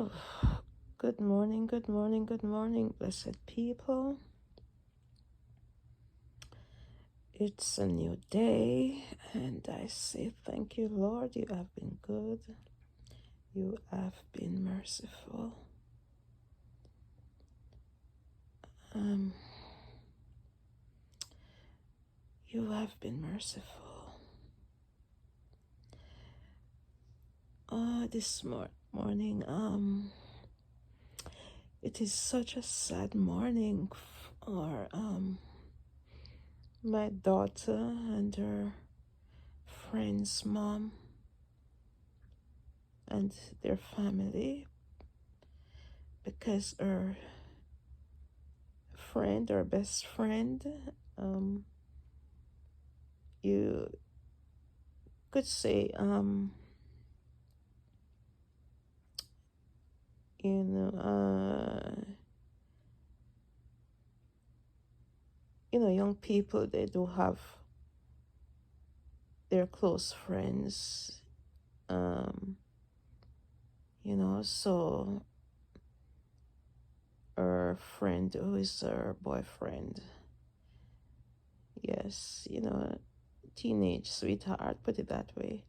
Oh, good morning, good morning, good morning, blessed people. It's a new day, and I say thank you, Lord. You have been good, you have been merciful. Um, you have been merciful. This morning, it is such a sad morning for my daughter and her friend's mom and their family, because her friend or best friend, um, you could say, you know, young people, they do have their close friends, um, so her friend who is her boyfriend, yes, teenage sweetheart, put it that way.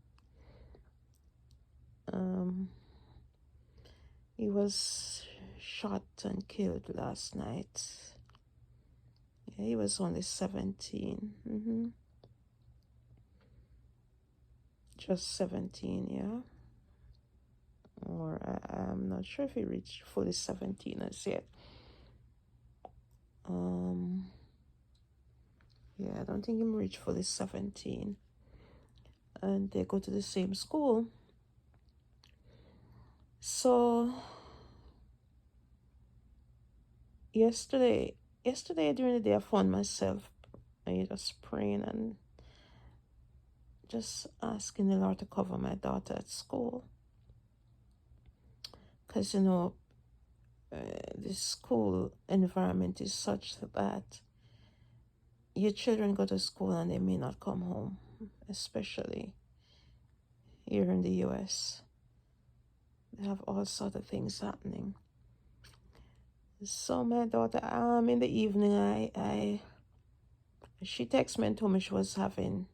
Um, he was shot and killed last night. Yeah, he was only 17. Just 17, yeah. Or I'm not sure if he reached fully 17 as yet. Yeah, I don't think he reached fully 17. And they go to the same school. So yesterday during the day, I found myself just praying and just asking the Lord to cover my daughter at school. Because, the school environment is such that your children go to school and they may not come home, especially here in the US. They have all sorts of things happening. So my daughter, in the evening, she texted me and told me she was having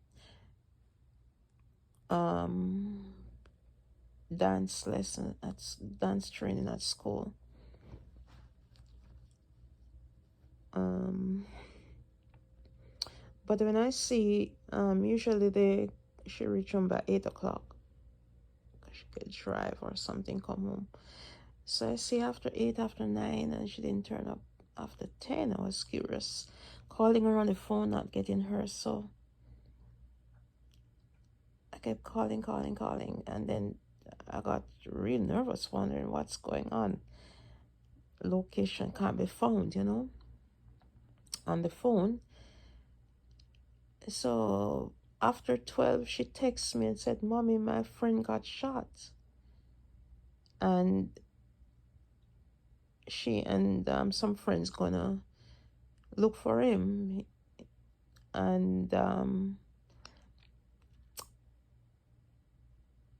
dance training at school. But when I see, usually she reach home by 8 o'clock. She could drive or something, come home. So I see after 8, after 9, and she didn't turn up after 10. I was curious, calling her on the phone, not getting her. So I kept calling, and then I got real nervous, wondering what's going on. Location can't be found, on the phone. So after 12, she texts me and said, "Mommy, my friend got shot." And she and some friends gonna look for him. And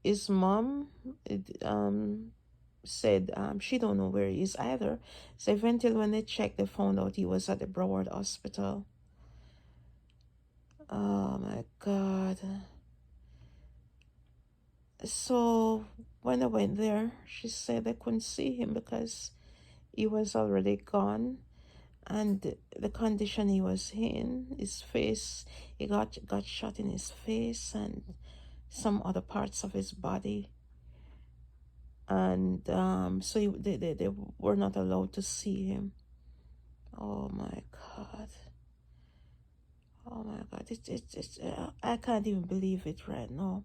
his mom said she don't know where he is either. So eventually when they checked, they found out he was at the Broward Hospital. Oh my God. So when I went there, she said they couldn't see him because he was already gone. And the condition he was in, his face, he got shot in his face and some other parts of his body. And so they were not allowed to see him. Oh my God. Oh my God. It's I can't even believe it right now.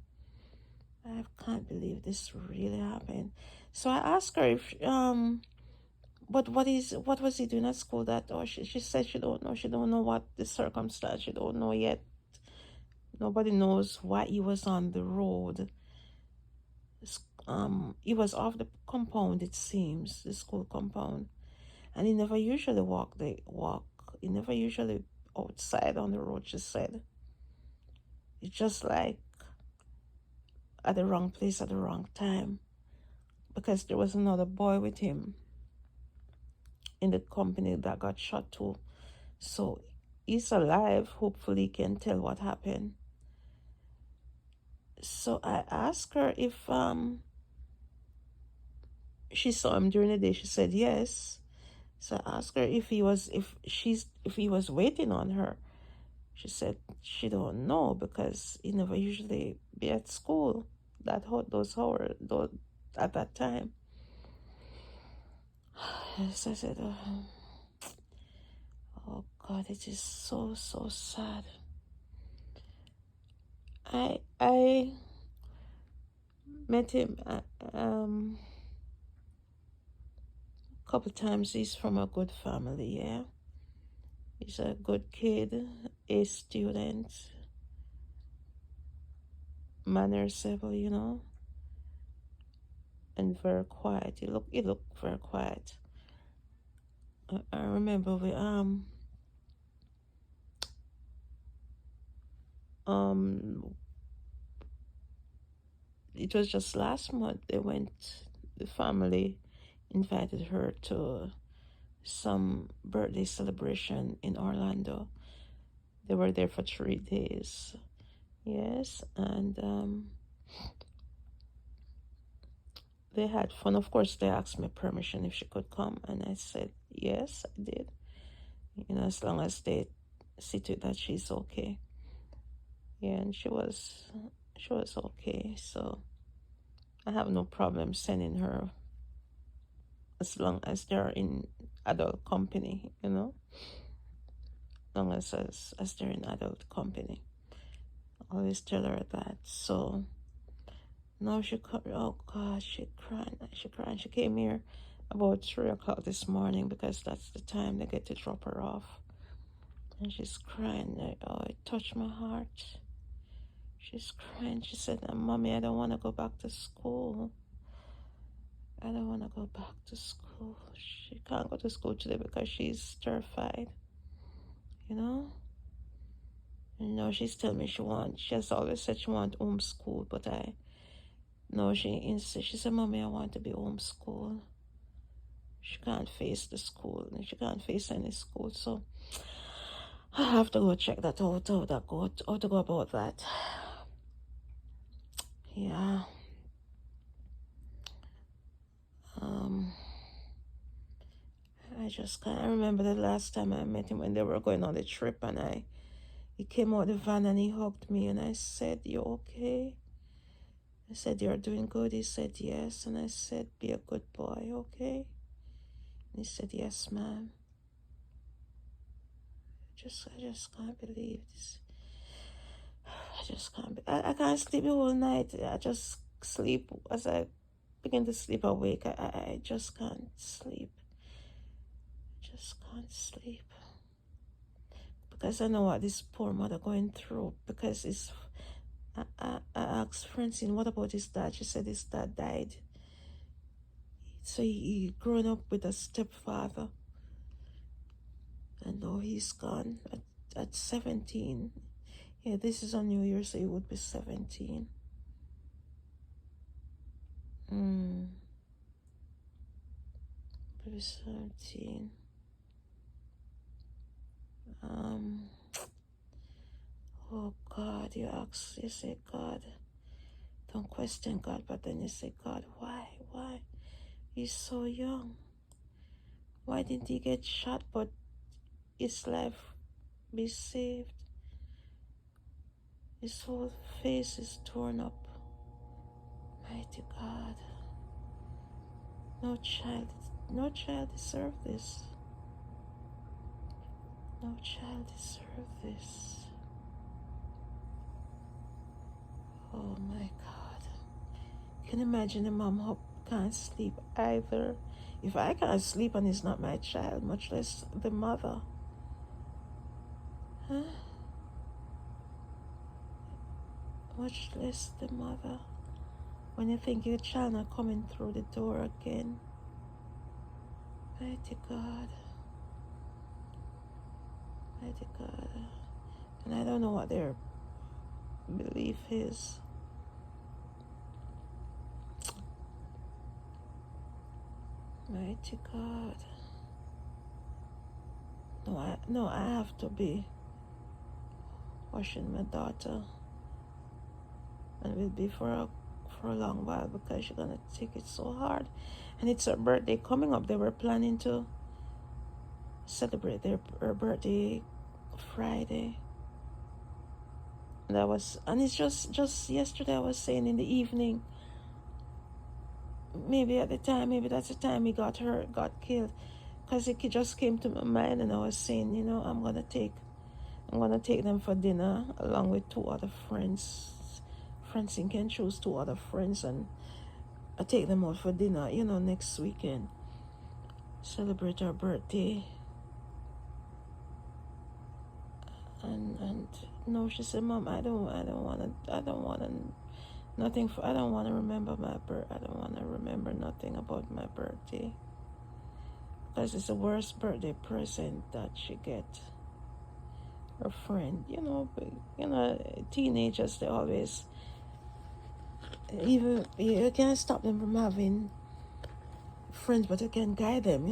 I can't believe this really happened. So I asked her if but what was he doing at school that, or she said she don't know what the circumstance, she don't know yet. Nobody knows why he was on the road. He was off the compound, it seems, the school compound, and he never usually walk. He never usually outside on the road, she said. It's just like at the wrong place at the wrong time. because there was another boy with him in the company that got shot too. So he's alive. Hopefully, he can tell what happened. So I asked her if she saw him during the day. She said yes. So I asked her if he was waiting on her. She said she don't know because he never usually be at school those hours at that time. So I said, oh God, it is so sad. I met him a couple times. He's from a good family, yeah. He's a good kid, a student, mannersable, and very quiet. He looked very quiet. I remember we it was just last month the family invited her to some birthday celebration in Orlando. They were there for 3 days. Yes, and they had fun. Of course, they asked me permission if she could come, and I said yes, I did. As long as they see to it that she's okay. Yeah, and she was okay. So I have no problem sending her as long as they're in adult company. As long as they're in adult company. I always tell her that. So no, oh God, she came here about 3 o'clock this morning because that's the time they get to drop her off. And she's crying. Oh, it touched my heart. She's crying. She said, Mommy, I don't want to go back to school. I don't want to go back to school. She can't go to school today because she's terrified. She's telling me she has always said she wants homeschool, but she insists. She said, Mommy, I want to be homeschooled. She can't face the school, and she can't face any school, so I have to go check that out, how to go about that. Yeah. I just can't. I remember the last time I met him when they were going on the trip, and he came out the van and he hugged me, and I said, You okay? I said, You're doing good? He said, Yes. And I said, Be a good boy, okay? And he said, Yes, ma'am. I just can't believe this. I just can't. I can't sleep the whole night. I just sleep as I begin to sleep awake. I just can't sleep. Just can't sleep. Because I know what this poor mother going through. Because I asked Francine, what about his dad? She said his dad died. So he grown up with a stepfather. And now he's gone at 17. Yeah, this is on New Year, so he would be 17. Maybe 17. Oh God, you say, God, don't question God, but then you say, God, why? He's so young. Why didn't he get shot, but his life be saved? His whole face is torn up. Mighty God. No child deserve this. No child deserve this. Oh my God. Can you imagine a mom who can't sleep either? If I can't sleep and it's not my child, much less the mother. Huh? Much less the mother. When you think your child not coming through the door again. Mighty God. Mighty God. And I don't know what their belief is. Mighty God. No, I have to be washing my daughter, and will be for a long while because she's gonna take it so hard, and it's her birthday coming up. They were planning to celebrate her birthday Friday. And it's just yesterday I was saying in the evening, maybe that's the time he got killed, because it just came to my mind, and I was saying, I'm gonna take them for dinner along with two other friends. Francine can choose two other friends, and I take them out for dinner, next weekend. Celebrate her birthday. And no, she said, Mom, I don't wanna nothing for I don't wanna remember my birth. I don't wanna remember nothing about my birthday. Because it's the worst birthday present that she get. Her friend, teenagers, they always, even you can't stop them from having friends, but you can guide them,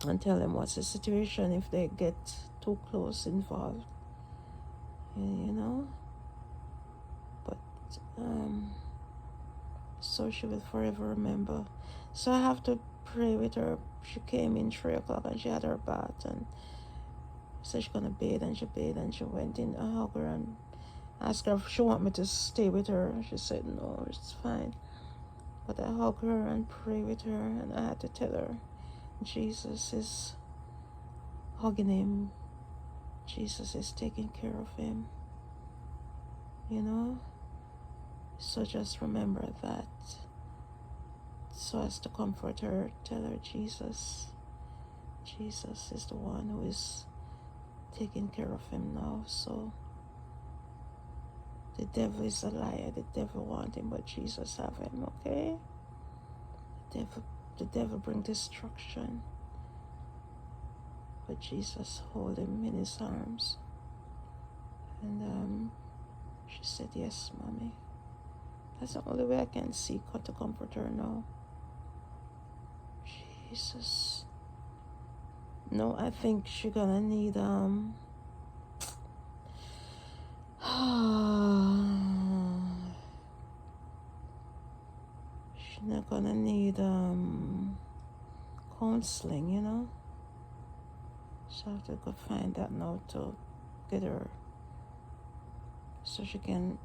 and tell them what's the situation if they get too close involved, but so she will forever remember. So I have to pray with her. She came in 3 o'clock and she had her bath, and said she's gonna bathe, and she bathed, and she went in. I hugged her and asked her if she want me to stay with her. She said no, it's fine. But I hugged her and prayed with her, and I had to tell her Jesus is hugging him. Jesus is taking care of him. So just remember that. So as to comfort her, tell her Jesus is the one who is taking care of him now. So the devil is a liar. The devil wants him, but Jesus have him, okay? The devil bring destruction, but Jesus hold him in his arms. And she said, yes, Mommy. That's the only way I can seek how to comfort her now. Jesus. No, I think she's gonna need she's not gonna need counseling, So I have to go find that now to get her, so she can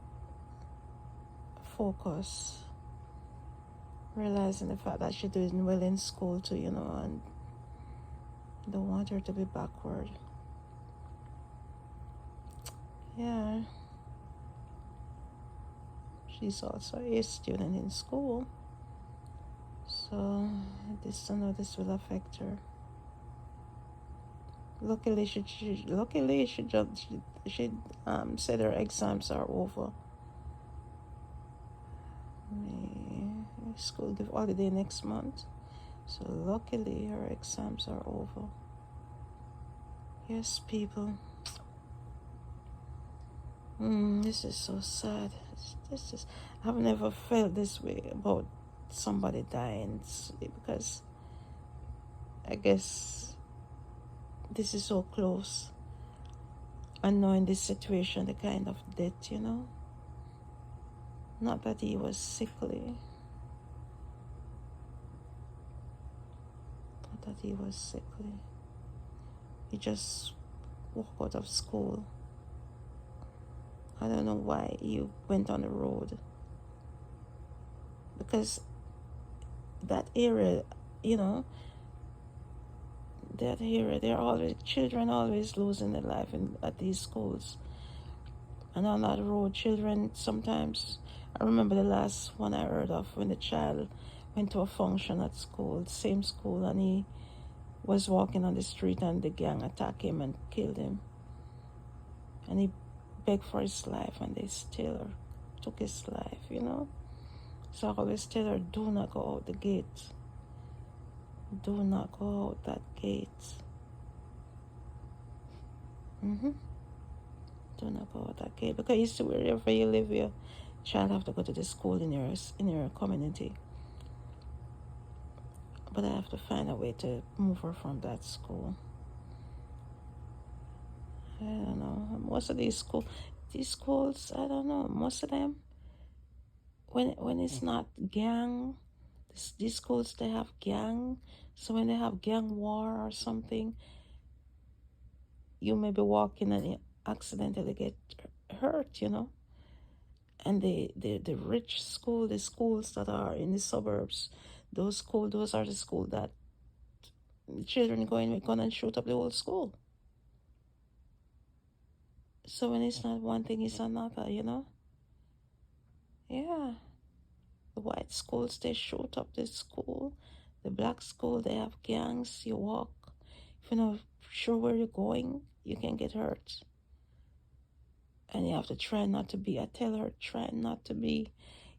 focus, realizing the fact that she's doing well in school too, and don't want her to be backward. Yeah. She's also a student in school, so this will affect her. Luckily, she said her exams are over. School give holiday next month, so luckily her exams are over. Yes, people. This is so sad. I've never felt this way about somebody dying, because I guess this is so close, and knowing this situation, the kind of death, not that he was sickly, he just walked out of school. I don't know why he went on the road, because that area, they're always, children always losing their life at these schools. And on that road, children sometimes, I remember the last one I heard of, when the child went to a function at school, same school, and he was walking on the street and the gang attacked him and killed him. And he begged for his life, and they still took his life, So I always tell her, do not go out the gate. Do not go out that gate. Do not go out that gate, because you see, wherever you live, your child have to go to the school in your community. But I have to find a way to move her from that school. I don't know. Most of these schools, I don't know. Most of them, when it's not gang, these schools they have gang. So when they have gang war or something, you may be walking and you accidentally get hurt, you know. And the rich school, the schools that are in the suburbs, those are the school that the children go and shoot up the whole school. So when it's not one thing, it's another, you know. Yeah, the white schools they shoot up the school, the black school they have gangs. You walk, if you're not sure where you're going, you can get hurt. And you have to try not to be. I tell her, try not to be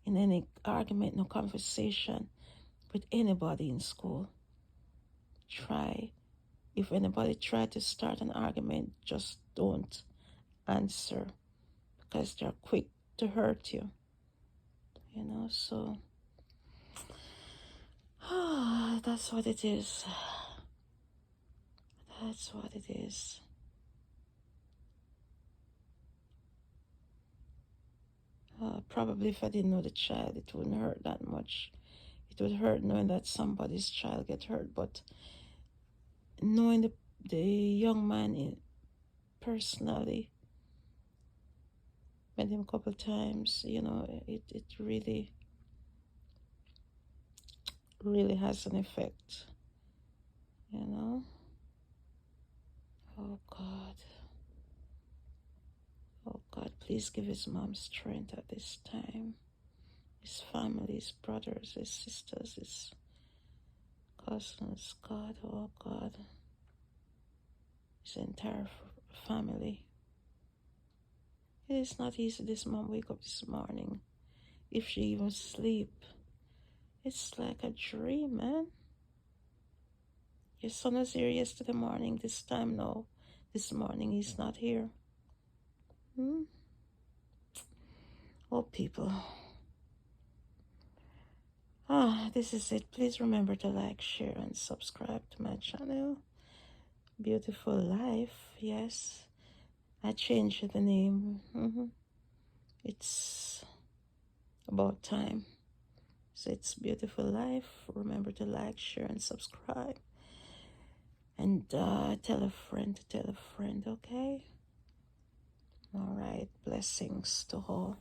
in any argument, no conversation with anybody in school. Try, if anybody try to start an argument, just don't answer, because they're quick to hurt you, you know. So that's what it is. That's what it is. Probably if I didn't know the child, it wouldn't hurt that much. It would hurt knowing that somebody's child get hurt, but knowing the young man personally, met him a couple times, you know, it really, really has an effect, you know. Oh God. Oh God, please give his mom strength at this time. His family, his brothers, his sisters, his cousins, God, oh God. His entire family. It is not easy this mom wake up this morning. If she even sleep, it's like a dream, man. Your son was here yesterday morning. This time, no. This morning, he's not here. Oh, people. This is it. Please remember to like, share, and subscribe to my channel. Beautiful Life. Yes. I changed the name. It's about time. So it's Beautiful Life. Remember to like, share, and subscribe. And tell a friend to tell a friend, okay? All right. Blessings to all.